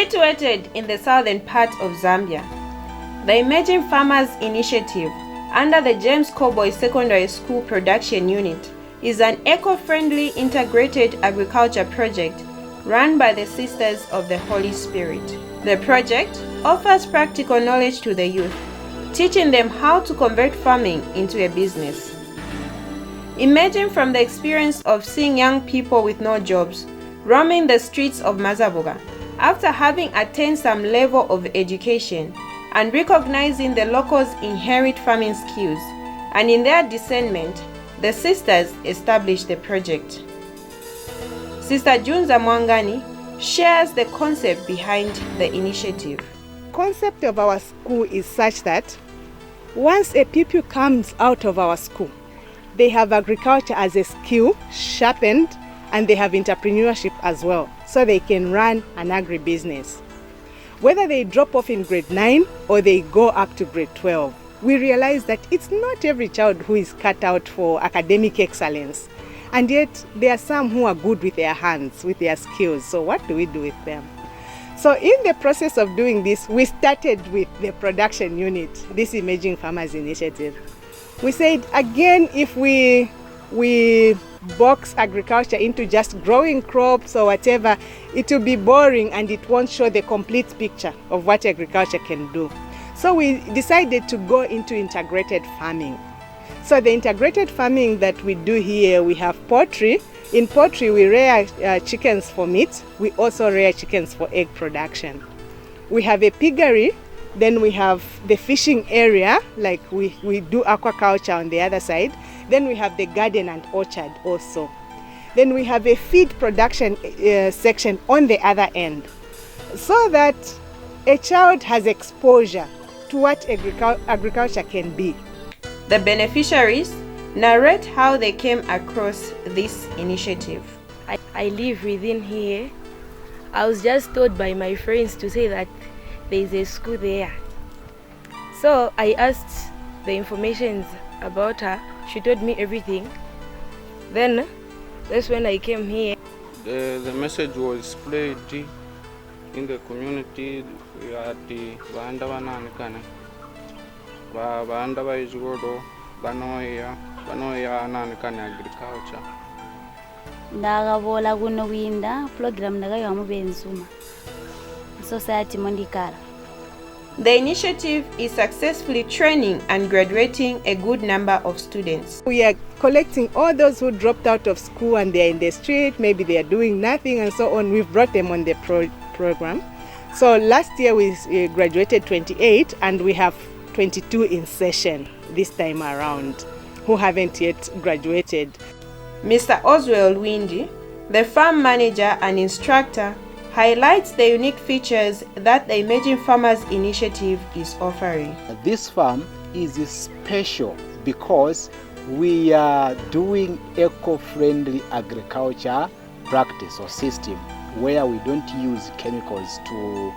Situated in the southern part of Zambia, the Emerging Farmers Initiative under the James Corboy Secondary School Production Unit is an eco-friendly integrated agriculture project run by the Sisters of the Holy Spirit. The project offers practical knowledge to the youth, teaching them how to convert farming into a business. Emerging from the experience of seeing young people with no jobs roaming the streets of Mazabuka, after having attained some level of education and recognizing the locals' inherent farming skills, and in their discernment, the sisters established the project. Sister Junza Mwangani shares the concept behind the initiative. The concept of our school is such that once a pupil comes out of our school, they have agriculture as a skill sharpened, and they have entrepreneurship as well, so they can run an agribusiness. Whether they drop off in grade 9 or they go up to grade 12, we realize that it's not every child who is cut out for academic excellence, and yet there are some who are good with their hands, with their skills. So what do we do with them? So in the process of doing this, we started with the production unit, this Emerging Farmers Initiative. We said, again, if we box agriculture into just growing crops or whatever, it will be boring and it won't show the complete picture of what agriculture can do. So we decided to go into integrated farming. So the integrated farming that we do here, we have poultry. In poultry, we rear chickens for meat. We also rear chickens for egg production. We have a piggery. Then we have the fishing area, like we do aquaculture on the other side. Then we have the garden and orchard also. Then we have a feed production section on the other end, so that a child has exposure to what agriculture can be. The beneficiaries narrate how they came across this initiative. I live within here. I was just told by my friends to say that there is a school there. So I asked the information about her. She told me everything. Then that's when I came here. The message was spread in the community. We had the Banda Bananikane, Banda Baizgodo, Banoya Nanikane agriculture. Ndagabola kuno winda program ndagayo amubenzuma society mondikala. The initiative is successfully training and graduating a good number of students. We are collecting all those who dropped out of school and they're in the street, maybe they are doing nothing and so on. We've brought them on the program. So last year we graduated 28 and we have 22 in session this time around who haven't yet graduated. Mr. Oswald Windy, the farm manager and instructor, highlights the unique features that the Emerging Farmers Initiative is offering. This farm is special because we are doing eco-friendly agriculture practice or system where we don't use chemicals to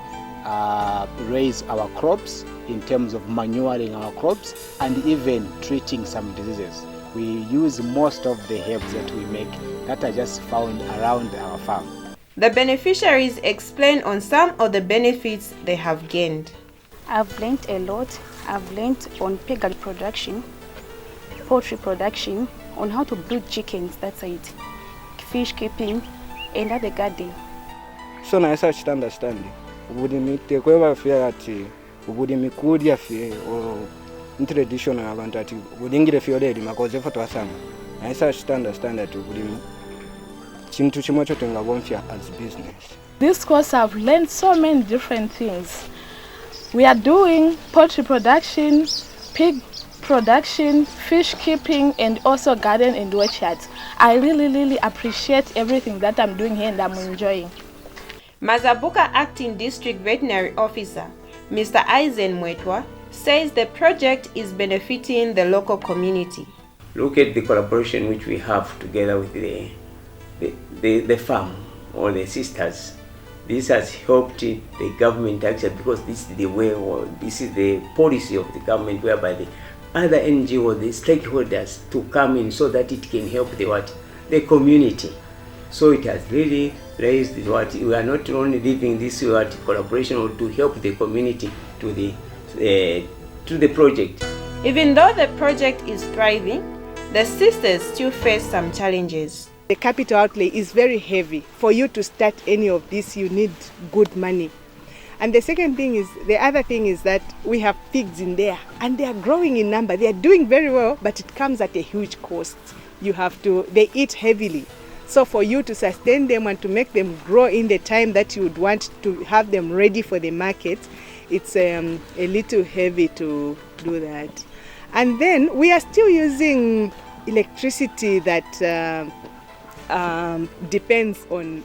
raise our crops in terms of manuring our crops and even treating some diseases. We use most of the herbs that we make that are just found around our farm. The beneficiaries explain on some of the benefits they have gained. I've learned a lot. I've learned on piggery production, poultry production, on how to breed chickens, that's it, fish keeping, and at the garden. So I start to understand. Would meet the Queva Fiat, would me Kudia Fee or traditional Avantati, would Ingrid Fiore, Macosa for Assam. I start to understand that would as business. This course I've learned so many different things. We are doing poultry production, pig production, fish keeping, and also garden and orchards. I really appreciate everything that I'm doing here and I'm enjoying. Mazabuka Acting District Veterinary Officer, Mr. Aizen Mwetwa, says the project is benefiting the local community. Look at the collaboration which we have together with the farm or the sisters. This has helped the government actually, because this is the way, or this is the policy of the government, whereby the other NGO, the stakeholders, to come in so that it can help the community. So it has really raised what we are not only living this collaboration or to help the community to the project. Even though the project is thriving, the sisters still face some challenges. The capital outlay is very heavy. For you to start any of this, you need good money. And the other thing is that we have pigs in there and they are growing in number. They are doing very well, but it comes at a huge cost. They eat heavily. So for you to sustain them and to make them grow in the time that you would want to have them ready for the market, it's a little heavy to do that. And then we are still using electricity that depends on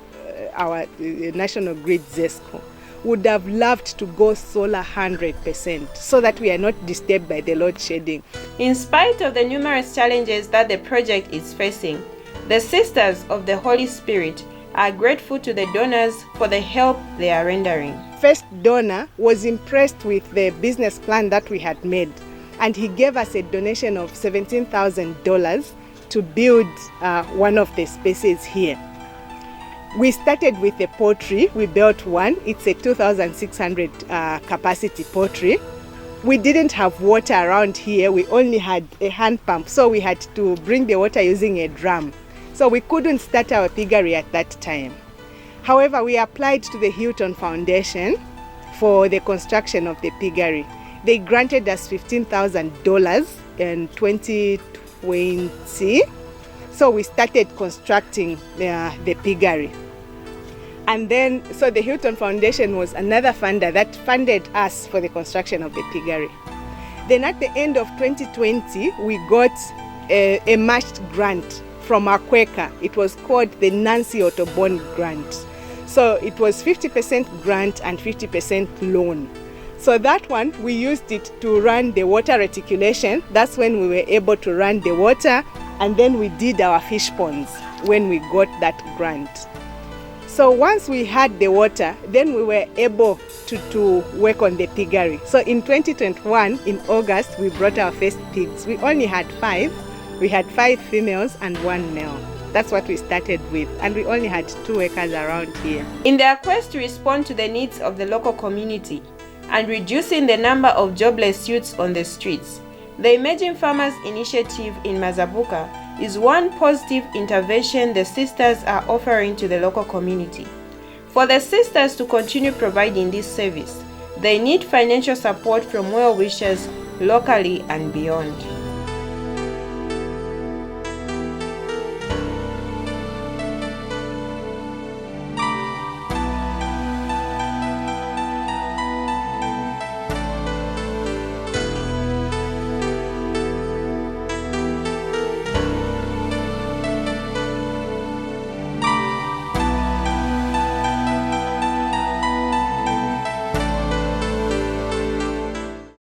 our national grid ZESCO. Would have loved to go solar 100% so that we are not disturbed by the load shedding. In spite of the numerous challenges that the project is facing, the Sisters of the Holy Spirit are grateful to the donors for the help they are rendering. First donor was impressed with the business plan that we had made, and he gave us a donation of $17,000 to build one of the spaces here. We started with the poultry. We built one. It's a 2,600 capacity poultry. We didn't have water around here. We only had a hand pump, so we had to bring the water using a drum. So we couldn't start our piggery at that time. However, we applied to the Hilton Foundation for the construction of the piggery. They granted us $15,000 in 2020. So we started constructing the piggery. And then, so the Hilton Foundation was another funder that funded us for the construction of the piggery. Then at the end of 2020, we got a matched grant from Aquaculture. It was called the Nancy Otobon Grant. So it was 50% grant and 50% loan. So that one, we used it to run the water reticulation. That's when we were able to run the water, and then we did our fish ponds when we got that grant. So once we had the water, then we were able to work on the piggery. So in 2021, in August, we brought our first pigs. We only had 5. We had 5 females and 1 male. That's what we started with, and we only had 2 workers around here. In their quest to respond to the needs of the local community and reducing the number of jobless youths on the streets, the Emerging Farmers Initiative in Mazabuka is one positive intervention the sisters are offering to the local community. For the sisters to continue providing this service, they need financial support from well-wishers locally and beyond.